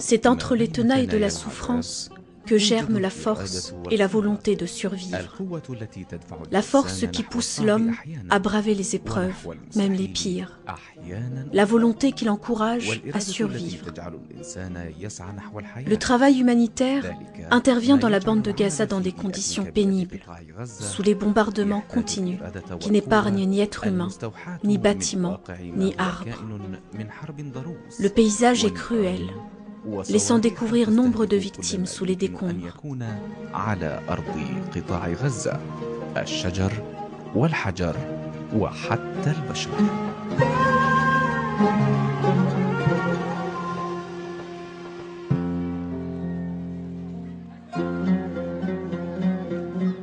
C'est entre les tenailles de la souffrance que germe la force et la volonté de survivre. La force qui pousse l'homme à braver les épreuves, même les pires. La volonté qui l'encourage à survivre. Le travail humanitaire intervient dans la bande de Gaza dans des conditions pénibles, sous les bombardements continus qui n'épargnent ni êtres humains, ni bâtiments, ni arbres. Le paysage est cruel, laissant découvrir nombre de victimes sous les décombres.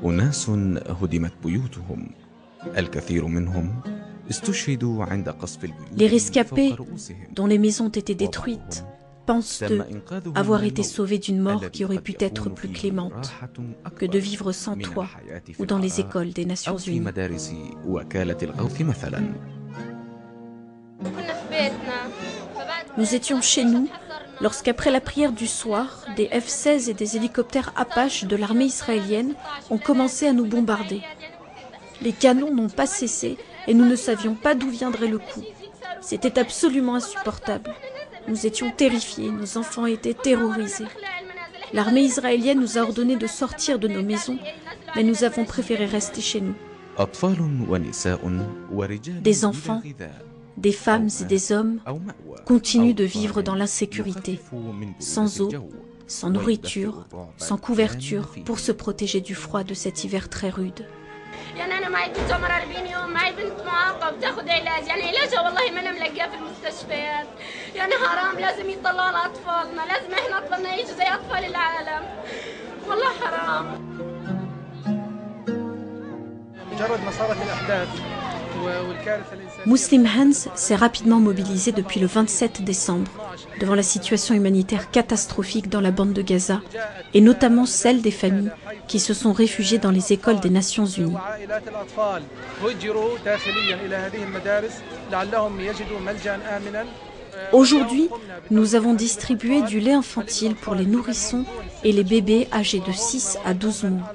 أناس هدمت بيوتهم الكثير منهم استشهدوا عند قصف البيوت. Les rescapés, dont les maisons ont été détruites, pensent eux avoir été sauvés d'une mort qui aurait pu être plus clémente que de vivre sans toit ou dans les écoles des Nations Unies. Nous étions chez nous lorsqu'après la prière du soir, des F-16 et des hélicoptères Apache de l'armée israélienne ont commencé à nous bombarder. Les canons n'ont pas cessé et nous ne savions pas d'où viendrait le coup. C'était absolument insupportable. Nous étions terrifiés, nos enfants étaient terrorisés. L'armée israélienne nous a ordonné de sortir de nos maisons, mais nous avons préféré rester chez nous. Des enfants, des femmes et des hommes continuent de vivre dans l'insécurité, sans eau, sans nourriture, sans couverture pour se protéger du froid de cet hiver très rude. يعني انا معي بنت عمرها 40 يوم، معي بنت معاقه بتاخذ علاج، يعني علاجها والله ما انا ملاقيها في المستشفيات، يعني حرام لازم يطلعوا على اطفالنا، لازم احنا اطفالنا يعيشوا زي اطفال العالم، والله حرام. مجرد ما صارت الاحداث. Muslim Hands s'est rapidement mobilisé depuis le 27 décembre devant la situation humanitaire catastrophique dans la bande de Gaza et notamment celle des familles qui se sont réfugiées dans les écoles des Nations Unies. Aujourd'hui, nous avons distribué du lait infantile pour les nourrissons et les bébés âgés de 6 à 12 mois.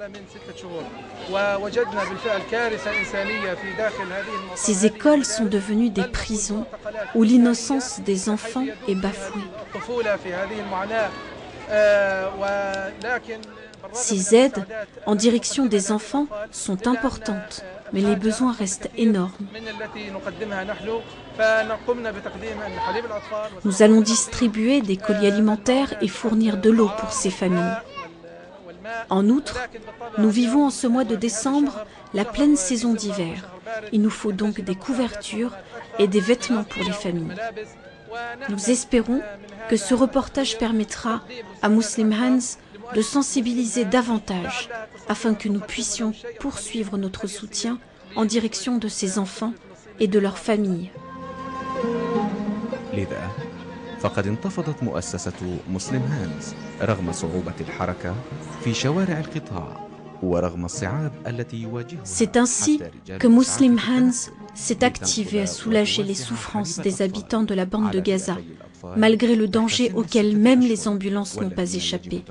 Ces écoles sont devenues des prisons où l'innocence des enfants est bafouée. Ces aides en direction des enfants sont importantes, mais les besoins restent énormes. Nous allons distribuer des colis alimentaires et fournir de l'eau pour ces familles. En outre, nous vivons en ce mois de décembre la pleine saison d'hiver. Il nous faut donc des couvertures et des vêtements pour les familles. Nous espérons que ce reportage permettra à Muslim Hands de sensibiliser davantage afin que nous puissions poursuivre notre soutien en direction de ces enfants et de leurs familles. فقد انتفضت مؤسسة مسلم هاندز رغم صعوبة الحركة في شوارع القطاع ورغم الصعاب التي يواجهها. C'est ainsi que Muslim Hands s'est activé à soulager les souffrances des habitants de la bande de Gaza, malgré le danger auquel même les ambulances n'ont pas échappé.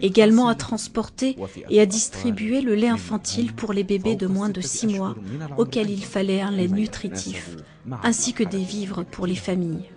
Également à transporter et à distribuer le lait infantile pour les bébés de moins de 6 mois, auxquels il fallait un lait nutritif, ainsi que des vivres pour les familles.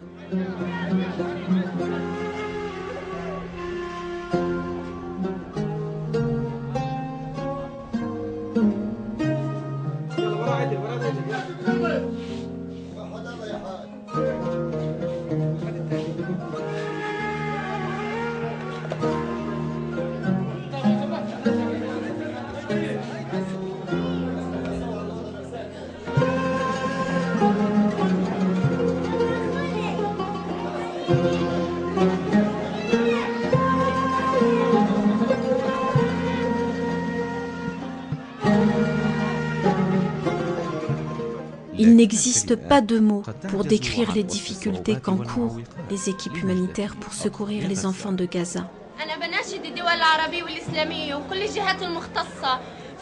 Il n'existe pas de mots pour décrire les difficultés qu'encourent les équipes humanitaires pour secourir les enfants de Gaza.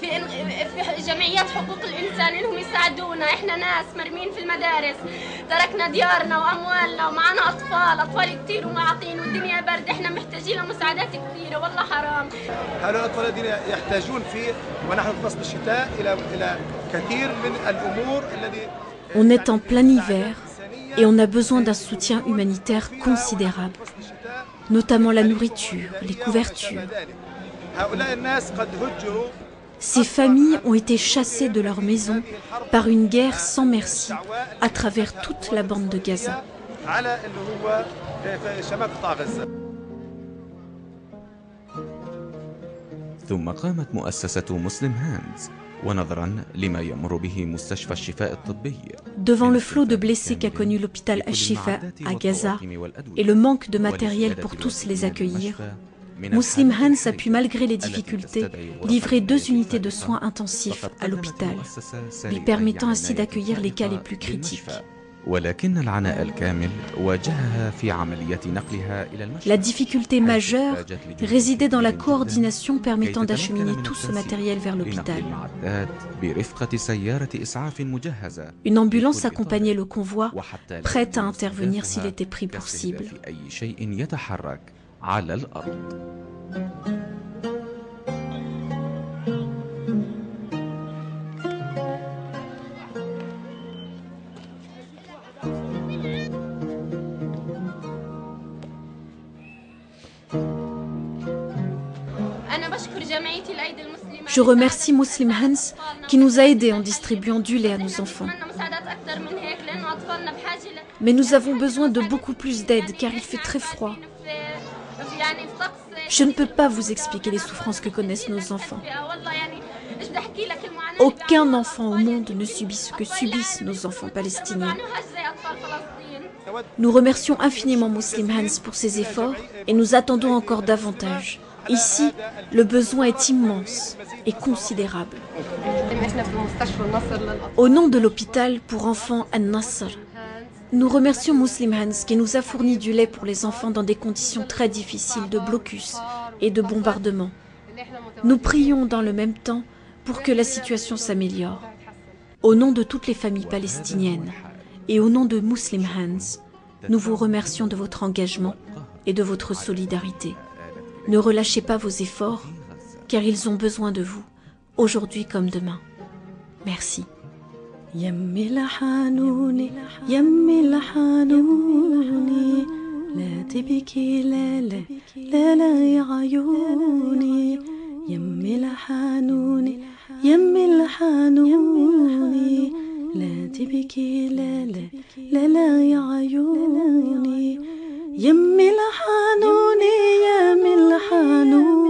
في جمعيات حقوق الإنسان إنهم يساعدونا. إحنا ناس مرمين في المدارس، تركنا ديارنا وأموالنا ومعنا أطفال كتير ومعاقين والدنيا برد. إحنا محتاجين لمساعدات كثيرة والله حرام. هؤلاء الأطفال الذين يحتاجون ونحن في فصل الشتاء إلى كثير من الأمور الذي On est en plein hiver et on a besoin d'un soutien humanitaire considérable, notamment la nourriture, les couvertures. Ces familles ont été chassées de leur maison par une guerre sans merci à travers toute la bande de Gaza. ثم قامت مؤسسة مسلم هاندز ونظرا لما يمر به مستشفى الشفاء الطبي. Devant le flot de blessés qu'a connu l'hôpital Al-Shifa à Gaza et le manque de matériel pour tous les accueillir, Muslim Hands a pu, malgré les difficultés, livrer 2 unités de soins intensifs à l'hôpital, lui permettant ainsi d'accueillir les cas les plus critiques. La difficulté majeure résidait dans la coordination permettant d'acheminer tout ce matériel vers l'hôpital. Une ambulance accompagnait le convoi, prête à intervenir s'il était pris pour cible. Je remercie Muslim Hands qui nous a aidés en distribuant du lait à nos enfants. Mais nous avons besoin de beaucoup plus d'aide car il fait très froid. Je ne peux pas vous expliquer les souffrances que connaissent nos enfants. Aucun enfant au monde ne subit ce que subissent nos enfants palestiniens. Nous remercions infiniment Muslim Hands pour ses efforts et nous attendons encore davantage. Ici, le besoin est immense et considérable. Au nom de l'hôpital pour enfants Al-Nasr, nous remercions Muslim Hands qui nous a fourni du lait pour les enfants dans des conditions très difficiles de blocus et de bombardement. Nous prions dans le même temps pour que la situation s'améliore. Au nom de toutes les familles palestiniennes et au nom de Muslim Hands, nous vous remercions de votre engagement et de votre solidarité. Ne relâchez pas vos efforts, car ils ont besoin de vous, aujourd'hui comme demain. Merci. يمي الحنوني يمي الحنوني لا تبكي لا لا لا لا يا عيوني يمي الحنوني يمي الحنوني لا تبكي لا لا لا لا يا عيوني يمي الحنوني يمي الحنوني